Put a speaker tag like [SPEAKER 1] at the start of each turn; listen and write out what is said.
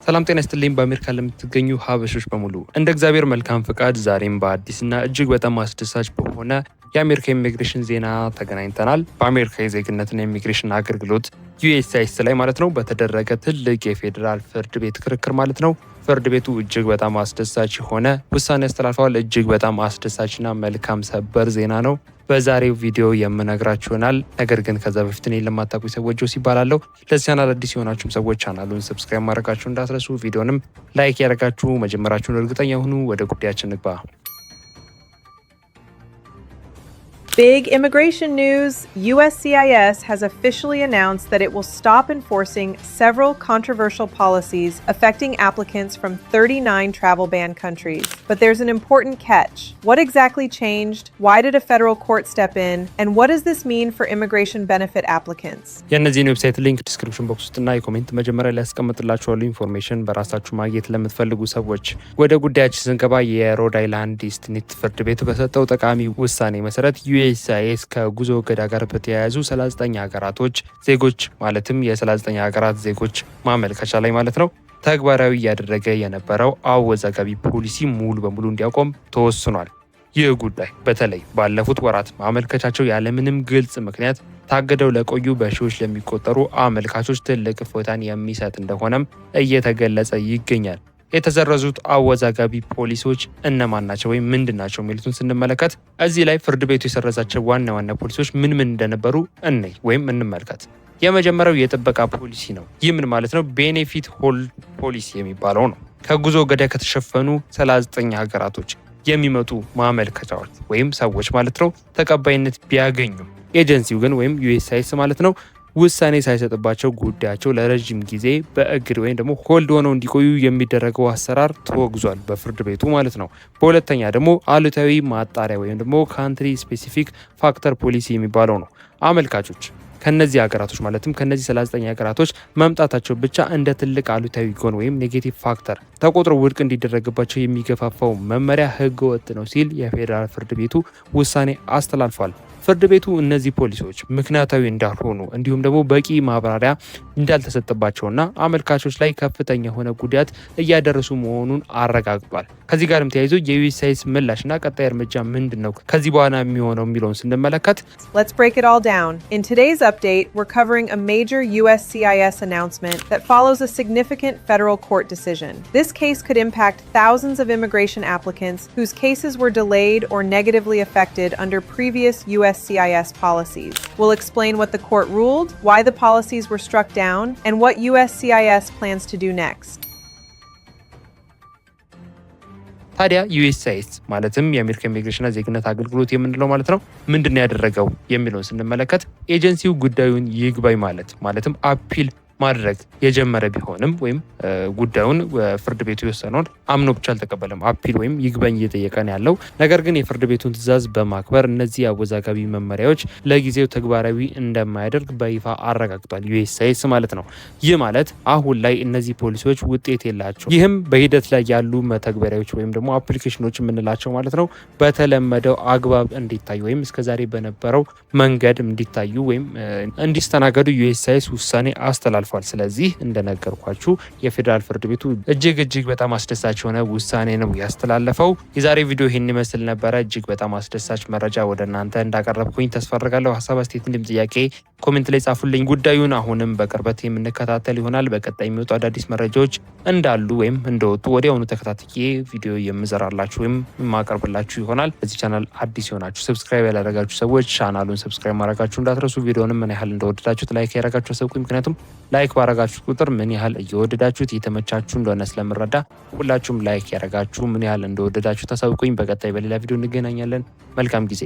[SPEAKER 1] ሰላም ጤና ይስጥልኝ። በአሜሪካ ለምትገኙ ሀበሾች በሙሉ እንደ እግዚአብሔር መልካም ፍቃድ ዛሬም በአዲስና እጅግ በጣም አስደሳች በሆነ የአሜሪካ ኢሚግሬሽን ዜና ተገናኝተናል። በአሜሪካ የዜግነትና ኢሚግሬሽን አገልግሎት USCIS ላይ ማለት ነው በተደረገ ትልቅ የፌዴራል ፍርድ ቤት ክርክር ማለት ነው ፍርድ ቤቱ እጅግ በጣም አስደሳች የሆነ ውሳኔ አስተላልፈዋል። እጅግ በጣም አስደሳችና መልካም ሰበር ዜና ነው በዛሬው ቪዲዮ የምነግራችሁ ይሆናል። ነገር ግን ከዛ በፊት እኔን ለማታውቁ ሰዎች ጆስ ይባላለሁ። ለዚህ ቻናል አዲስ የሆናችሁም ሰዎች ቻናሉን ሰብስክራይብ ማድረጋችሁ እንዳትረሱ፣ ቪዲዮንም ላይክ ያደረጋችሁ መጀመራችሁን እርግጠኛ ሁኑ። ወደ ጉዳያችን እንግባ።
[SPEAKER 2] Big immigration news. USCIS has officially announced that it will stop enforcing several controversial policies affecting applicants from 39 travel ban countries. But there's an important catch. What exactly changed? Why did a federal court step in? And what does this mean for immigration benefit applicants?
[SPEAKER 1] የእነዚህን ዌብሳይት ሊንክ ዲስክሪፕሽን ቦክስ ውስጥና የኮሜንት መጀመሪያ ላይ ያስቀምጥላችኋለሁ። ኢንፎርሜሽን በራሳችሁ ማግኘት ለምትፈልጉ ሰዎች። ወደ ጉዳያችን ስንገባ የሮድ አይላንድ ዲስትሪክት ፍርድ ቤቱ በሰጠው ጠቃሚ ውሳኔ መሰረት USCIS ከጉዞ እገዳ ጋር በተያያዙ 39 ሀገራቶች ዜጎች ማለትም የ39 ሀገራት ዜጎች ማመልከቻ ላይ ማለት ነው ተግባራዊ እያደረገ የነበረው አወዛጋቢ ፖሊሲ ሙሉ በሙሉ እንዲያቆም ተወስኗል። ይህ ጉዳይ በተለይ ባለፉት ወራት ማመልከቻቸው ያለምንም ግልጽ ምክንያት ታገደው ለቆዩ በሺዎች ለሚቆጠሩ አመልካቾች ትልቅ እፎይታን የሚሰጥ እንደሆነም እየተገለጸ ይገኛል። የተሰረዙት አወዛጋቢ ፖሊሲዎች እነማን ናቸው ወይም ምንድን ናቸው የሚሉትን ስንመለከት እዚህ ላይ ፍርድ ቤቱ የሰረዛቸው ዋና ዋና ፖሊሲዎች ምን እንደነበሩ እንይ ወይም እንመልከት። የመጀመሪያው የጥበቃ ፖሊሲ ነው። ይህ ምን ማለት ነው? ቤኔፊት ሆልድ ፖሊሲ የሚባለው ነው። ከጉዞ እገዳ ከተሸፈኑ 39 ሀገራቶች የሚመጡ ማመልከቻዎች ወይም ሰዎች ማለት ነው ተቀባይነት ቢያገኙ ኤጀንሲው ግን ወይም USCIS ማለት ነው ውሳኔ ሳይሰጥባቸው ጉዳያቸው ለረጅም ጊዜ በእግድ ወይም ደግሞ ሆልድ ሆነው እንዲቆዩ የሚደረገው አሰራር ተወግዟል በፍርድ ቤቱ ማለት ነው። በሁለተኛ ደግሞ አሉታዊ ማጣሪያ ወይም ደግሞ ካንትሪ ስፔሲፊክ ፋክተር ፖሊሲ የሚባለው ነው። አመልካቾች ከነዚህ ሀገራቶች ማለትም ከነዚህ 39 ሀገራቶች መምጣታቸው ብቻ እንደ ትልቅ አሉታዊ ጎን ወይም ኔጌቲቭ ፋክተር ተቆጥሮ ውድቅ እንዲደረግባቸው የሚገፋፋው መመሪያ ሕገ ወጥ ነው ሲል የፌዴራል ፍርድ ቤቱ ውሳኔ አስተላልፏል። ፍርድ ቤቱ እነዚህ ፖሊሲዎች ምክንያታዊ እንዳልሆኑ እንዲሁም ደግሞ በቂ ማብራሪያ እንዳልተሰጠባቸውና አመልካቾች ላይ ከፍተኛ የሆነ ጉዳት እያደረሱ መሆኑን አረጋግጧል። ከዚህ ጋርም ተያይዞ የUSCIS ምላሽና ቀጣይ እርምጃ ምንድነው ከዚህ በኋላ የሚሆነው የሚለውን ስንመለከት
[SPEAKER 2] Let's break it all down. In today's update, we're covering a major USCIS announcement that follows a significant federal court decision. This case could impact thousands of immigration applicants whose cases were delayed or negatively affected under previous USCIS policies. We'll explain what the court ruled, why the policies were struck down, and what USCIS plans to do next.
[SPEAKER 1] ታዲያ USCIS ማለትም የአሜሪካ ኢሚግሬሽንና ዜግነት አገልግሎት የምንለው ማለት ነው ምንድነው ያደረገው የሚለውን ስንመለከት ኤጀንሲው ጉዳዩን ይግባኝ ማለትም አፒል ማድረግ የጀመረ ቢሆንም ወይም ጉዳዩን ፍርድ ቤቱ የወሰነውን አምኖ ብቻ አልተቀበለም። አፒል ወይም ይግባኝ እየጠየቀን ያለው ነገር ግን የፍርድ ቤቱን ትዕዛዝ በማክበር እነዚህ አወዛጋቢ መመሪያዎች ለጊዜው ተግባራዊ እንደማያደርግ በይፋ አረጋግጧል USCIS ማለት ነው። ይህ ማለት አሁን ላይ እነዚህ ፖሊሲዎች ውጤት የላቸው። ይህም በሂደት ላይ ያሉ መተግበሪያዎች ወይም ደግሞ አፕሊኬሽኖች የምንላቸው ማለት ነው በተለመደው አግባብ እንዲታዩ ወይም እስከዛሬ በነበረው መንገድ እንዲታዩ ወይም እንዲስተናገዱ USCIS ውሳኔ አስተላልፏል። ስለዚህ እንደነገርኳችሁ የፌዴራል ፍርድ ቤቱ እጅግ በጣም አስደሳች የሆነ ውሳኔ ነው ያስተላለፈው። የዛሬ ቪዲዮ ይህን ይመስል ነበረ። እጅግ በጣም አስደሳች መረጃ ወደ እናንተ እንዳቀረብኩኝ ተስፋ አደርጋለሁ። ሀሳብ አስተያየት እንዲሁም ጥያቄ ኮሜንት ላይ ጻፉልኝ። ጉዳዩን አሁንም በቅርበት የምንከታተል ይሆናል። በቀጣይ የሚወጡ አዳዲስ መረጃዎች እንዳሉ ወይም እንደወጡ ወዲያውኑ ተከታትዬ ቪዲዮ የምዘራላችሁ ወይም የማቀርብላችሁ ይሆናል። በዚህ ቻናል አዲስ የሆናችሁ ሰብስክራይብ ያላደረጋችሁ ሰዎች ቻናሉን ሰብስክራይብ ማድረጋችሁ እንዳትረሱ። ቪዲዮንም ምን ያህል እንደወደዳችሁት ላይክ ያደረጋችሁ አሳውቁኝ። ምክንያቱም ላይክ ባረጋችሁ ቁጥር ምን ያህል እየወደዳችሁት እየተመቻችሁ እንደሆነ ስለምረዳ ሁላችሁም ላይክ ያደረጋችሁ ምን ያህል እንደወደዳችሁ ታሳውቁኝ። በቀጣይ በሌላ ቪዲዮ እንገናኛለን። መልካም ጊዜ